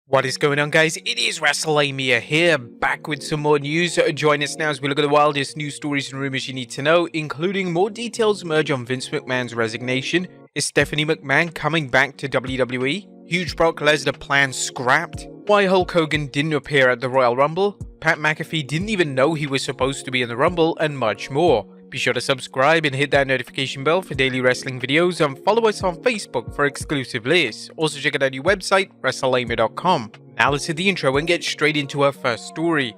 What is going on, guys? It is WrestleMania here, back with some more news. Join us now as we look at the wildest news stories and rumors you need to know, including more details emerge on Vince McMahon's resignation. Is Stephanie McMahon coming back to WWE? Huge Brock Lesnar plans scrapped? Why Hulk Hogan didn't appear at the Royal Rumble? Pat McAfee didn't even know he was supposed to be in the Rumble, and much more. Be sure to subscribe and hit that notification bell for daily wrestling videos, and follow us on Facebook for exclusive lists. Also check out our new website, WrestleMania.com. Now let's hit the intro and get straight into our first story.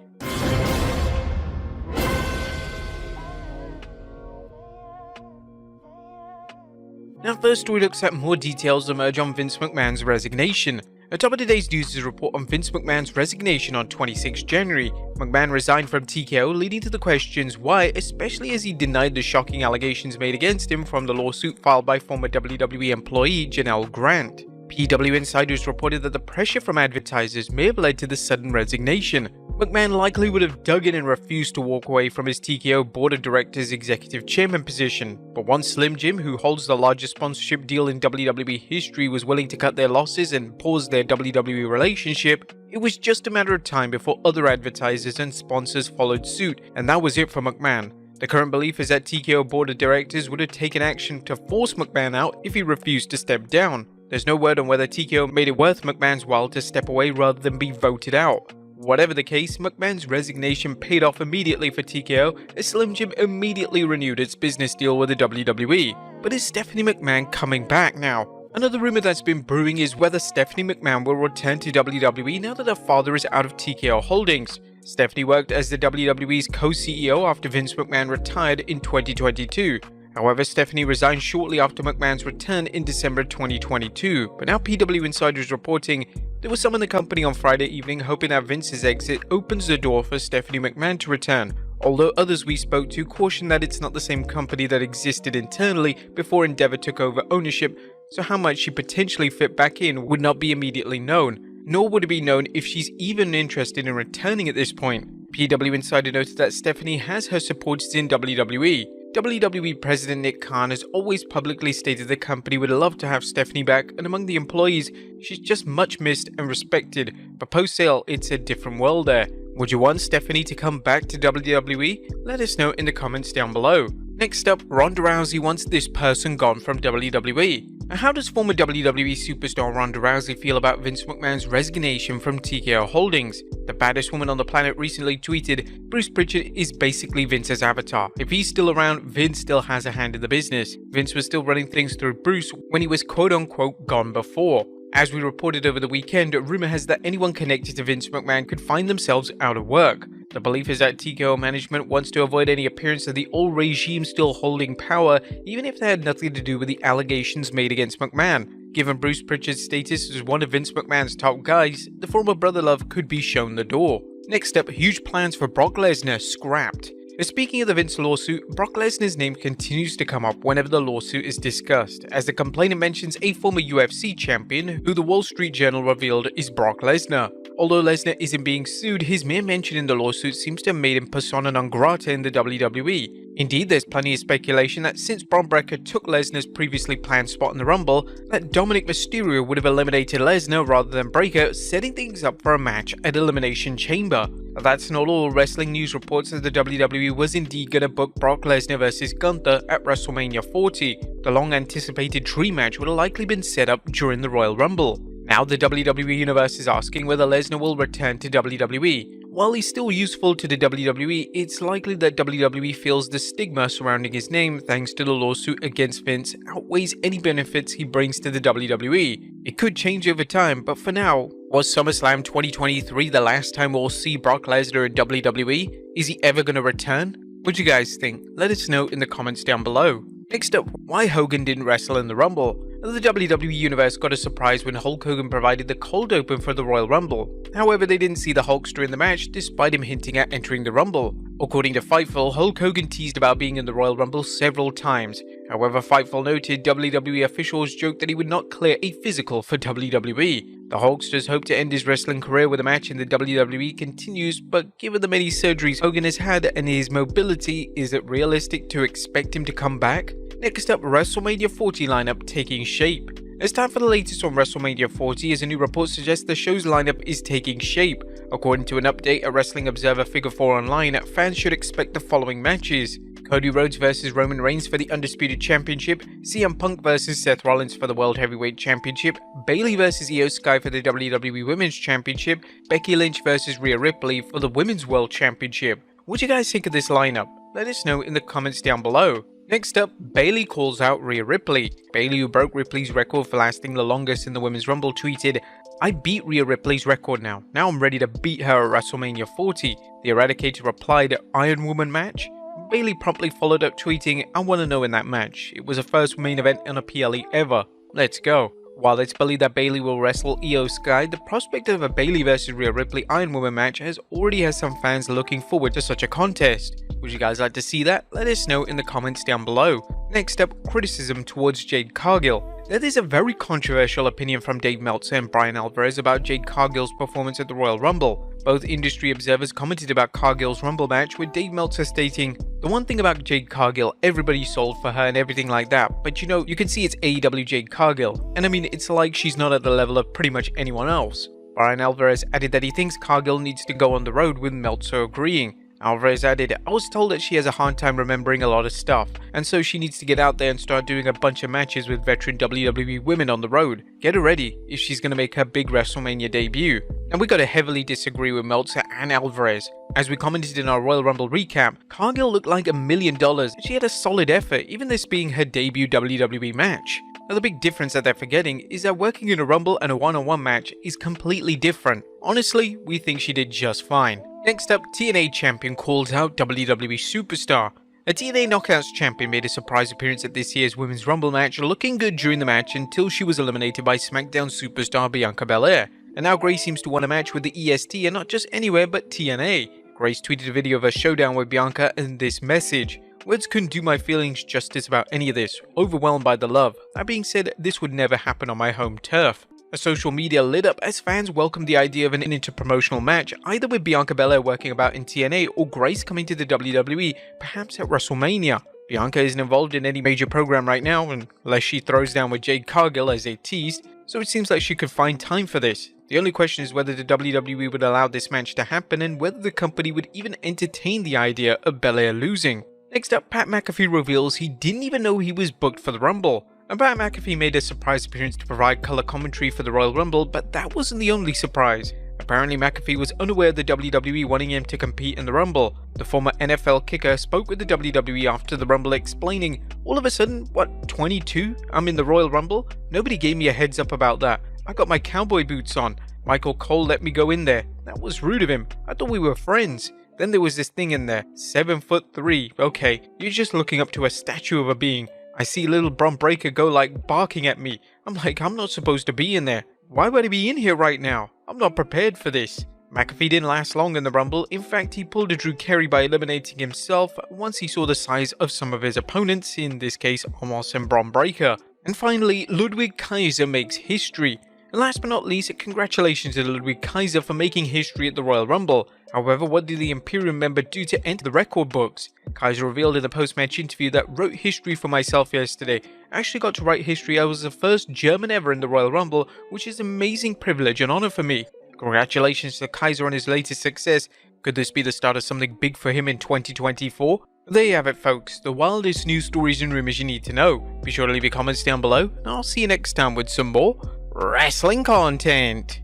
Now first story looks at more details emerge on Vince McMahon's resignation. Atop of today's news is a report on Vince McMahon's resignation on 26 January. McMahon resigned from TKO, leading to the questions why, especially as he denied the shocking allegations made against him from the lawsuit filed by former WWE employee Janelle Grant. PW insiders reported that the pressure from advertisers may have led to the sudden resignation. McMahon likely would have dug in and refused to walk away from his TKO Board of Directors executive chairman position, but once Slim Jim, who holds the largest sponsorship deal in WWE history, was willing to cut their losses and pause their WWE relationship, it was just a matter of time before other advertisers and sponsors followed suit, and that was it for McMahon. The current belief is that TKO Board of Directors would have taken action to force McMahon out if he refused to step down. There's no word on whether TKO made it worth McMahon's while to step away rather than be voted out. Whatever the case, McMahon's resignation paid off immediately for TKO as Slim Jim immediately renewed its business deal with the WWE. But is Stephanie McMahon coming back now? Another rumor that's been brewing is whether Stephanie McMahon will return to WWE now that her father is out of TKO Holdings. Stephanie worked as the WWE's co-CEO after Vince McMahon retired in 2022. However, Stephanie resigned shortly after McMahon's return in December 2022, but now PW Insider reporting there was some in the company on Friday evening hoping that Vince's exit opens the door for Stephanie McMahon to return, although others we spoke to cautioned that it's not the same company that existed internally before Endeavor took over ownership, so how much she potentially fit back in would not be immediately known, nor would it be known if she's even interested in returning at this point. PW Insider noted that Stephanie has her supporters in WWE. WWE President Nick Khan has always publicly stated the company would love to have Stephanie back, and among the employees, she's just much missed and respected, but post-sale it's a different world there. Would you want Stephanie to come back to WWE? Let us know in the comments down below. Next up, Ronda Rousey wants this person gone from WWE. Now, how does former WWE superstar Ronda Rousey feel about Vince McMahon's resignation from TKO Holdings? The baddest woman on the planet recently tweeted, "Bruce Pritchard is basically Vince's avatar. If he's still around, Vince still has a hand in the business. Vince was still running things through Bruce when he was quote-unquote gone before." As we reported over the weekend, rumor has that anyone connected to Vince McMahon could find themselves out of work. The belief is that TKO management wants to avoid any appearance of the old regime still holding power, even if they had nothing to do with the allegations made against McMahon. Given Bruce Pritchard's status as one of Vince McMahon's top guys, the former brother love could be shown the door. Next up, huge plans for Brock Lesnar scrapped. Speaking of the Vince lawsuit, Brock Lesnar's name continues to come up whenever the lawsuit is discussed, as the complainant mentions a former UFC champion who the Wall Street Journal revealed is Brock Lesnar. Although Lesnar isn't being sued, his mere mention in the lawsuit seems to have made him persona non grata in the WWE. Indeed, there's plenty of speculation that since Bron Breakker took Lesnar's previously planned spot in the Rumble, that Dominic Mysterio would have eliminated Lesnar rather than Breakker, setting things up for a match at Elimination Chamber. That's not all. Wrestling News reports that the WWE was indeed going to book Brock Lesnar vs Gunther at WrestleMania 40. The long-anticipated dream match would have likely been set up during the Royal Rumble. Now the WWE Universe is asking whether Lesnar will return to WWE. While he's still useful to the WWE, it's likely that WWE feels the stigma surrounding his name thanks to the lawsuit against Vince outweighs any benefits he brings to the WWE. It could change over time, but for now, was SummerSlam 2023 the last time we'll see Brock Lesnar in WWE? Is he ever going to return? What do you guys think? Let us know in the comments down below. Next up, why Hogan didn't wrestle in the Rumble. The WWE Universe got a surprise when Hulk Hogan provided the cold open for the Royal Rumble. However, they didn't see the Hulkster in the match despite him hinting at entering the Rumble. According to Fightful, Hulk Hogan teased about being in the Royal Rumble several times. However, Fightful noted WWE officials joked that he would not clear a physical for WWE. The Hulkster's hope to end his wrestling career with a match in the WWE continues, but given the many surgeries Hogan has had and his mobility, is it realistic to expect him to come back? Next up, WrestleMania 40 lineup taking shape. It's time for the latest on WrestleMania 40 as a new report suggests the show's lineup is taking shape. According to an update at Wrestling Observer Figure 4 Online, fans should expect the following matches: Cody Rhodes vs Roman Reigns for the Undisputed Championship, CM Punk vs Seth Rollins for the World Heavyweight Championship, Bayley vs Io Sky for the WWE Women's Championship, Becky Lynch vs Rhea Ripley for the Women's World Championship. What do you guys think of this lineup? Let us know in the comments down below. Next up, Bayley calls out Rhea Ripley. Bayley, who broke Ripley's record for lasting the longest in the Women's Rumble, tweeted, "I beat Rhea Ripley's record now. Now I'm ready to beat her at WrestleMania 40. The Eradicator replied, Iron Woman match? Bayley promptly followed up tweeting, I want to know in that match. It was the first main event on a PLE ever. Let's go. While it's believed that Bayley will wrestle Io Sky, the prospect of a Bayley vs Rhea Ripley Iron Woman match already has some fans looking forward to such a contest. Would you guys like to see that? Let us know in the comments down below. Next up, criticism towards Jade Cargill. There is a very controversial opinion from Dave Meltzer and Brian Alvarez about Jade Cargill's performance at the Royal Rumble. Both industry observers commented about Cargill's Rumble match, with Dave Meltzer stating, "The one thing about Jade Cargill, everybody sold for her and everything like that, but you know, you can see it's AEW Jade Cargill, and I mean, it's like she's not at the level of pretty much anyone else." Brian Alvarez added that he thinks Cargill needs to go on the road, with Meltzer agreeing. Alvarez added, "I was told that she has a hard time remembering a lot of stuff, and so she needs to get out there and start doing a bunch of matches with veteran WWE women on the road. Get her ready if she's going to make her big WrestleMania debut." And we got to heavily disagree with Meltzer and Alvarez. As we commented in our Royal Rumble recap, Cargill looked like $1 million. She had a solid effort, even this being her debut WWE match. Now the big difference that they're forgetting is that working in a Rumble and a one-on-one match is completely different. Honestly, we think she did just fine. Next up, TNA champion calls out WWE superstar. A TNA Knockouts champion made a surprise appearance at this year's Women's Rumble match, looking good during the match until she was eliminated by SmackDown superstar Bianca Belair. And now Grace seems to want a match with the EST, and not just anywhere but TNA. Grace tweeted a video of her showdown with Bianca and this message: "Words couldn't do my feelings justice about any of this. Overwhelmed by the love. That being said, this would never happen on my home turf." A social media lit up as fans welcomed the idea of an interpromotional match, either with Bianca Belair working about in TNA or Grace coming to the WWE, perhaps at WrestleMania. Bianca isn't involved in any major program right now, unless she throws down with Jade Cargill as they teased, so it seems like she could find time for this. The only question is whether the WWE would allow this match to happen and whether the company would even entertain the idea of Belair losing. Next up, Pat McAfee reveals he didn't even know he was booked for the Rumble. And Pat McAfee made a surprise appearance to provide color commentary for the Royal Rumble, but that wasn't the only surprise. Apparently McAfee was unaware of the WWE wanting him to compete in the Rumble. The former NFL kicker spoke with the WWE after the Rumble explaining, "All of a sudden, what, 22? I'm in the Royal Rumble? Nobody gave me a heads up about that. I got my cowboy boots on. Michael Cole let me go in there. That was rude of him. I thought we were friends. Then there was this thing in there, 7'3". Okay, you're just looking up to a statue of a being. I see little Bron Breakker go like barking at me. I'm like, I'm not supposed to be in there. Why would I be in here right now? I'm not prepared for this." McAfee didn't last long in the Rumble. In fact, he pulled a Drew Carey by eliminating himself once he saw the size of some of his opponents, in this case Omos and Bron Breakker. And finally, Ludwig Kaiser makes history. And last but not least, congratulations to Ludwig Kaiser for making history at the Royal Rumble. However, what did the Imperium member do to enter the record books? Kaiser revealed in a post-match interview that "wrote history for myself yesterday. I actually got to write history. I was the first German ever in the Royal Rumble, which is an amazing privilege and honor for me." Congratulations to Kaiser on his latest success. Could this be the start of something big for him in 2024? There you have it, folks. The wildest news stories and rumors you need to know. Be sure to leave your comments down below, and I'll see you next time with some more wrestling content.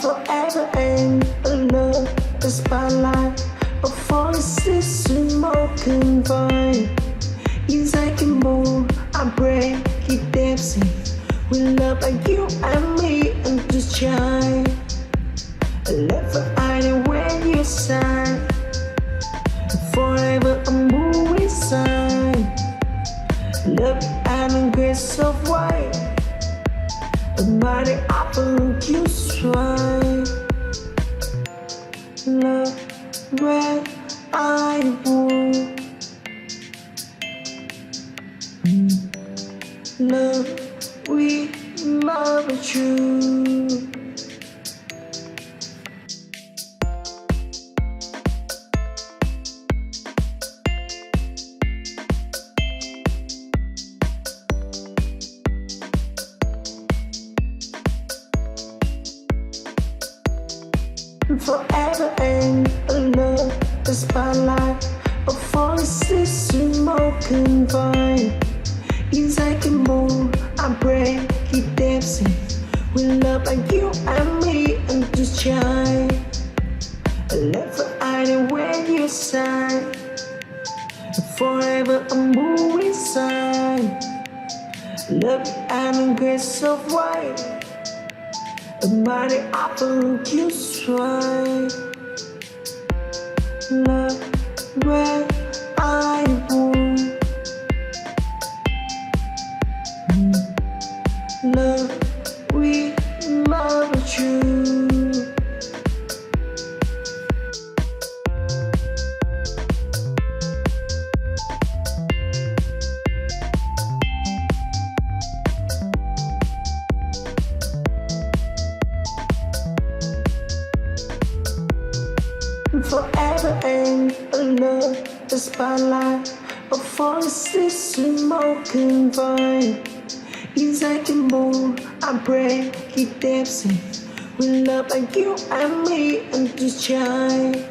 Forever in love, the spotlight, a voice is smoking vine. You take a move, I break it dancing. We love like you and me and just shine. Never hiding when you sign. Forever a movie sign. Love and grace of white. The body apple you swine. Love where I want. Love we love true. inside. Forever I'm moving inside. Love and grace of white. A mighty apple you strike. Love where I want. Love we love you. Forever and love the spotlight of voices smoking vine. Yes, I can move, I break, keep dancing. We love like you and me and to shine.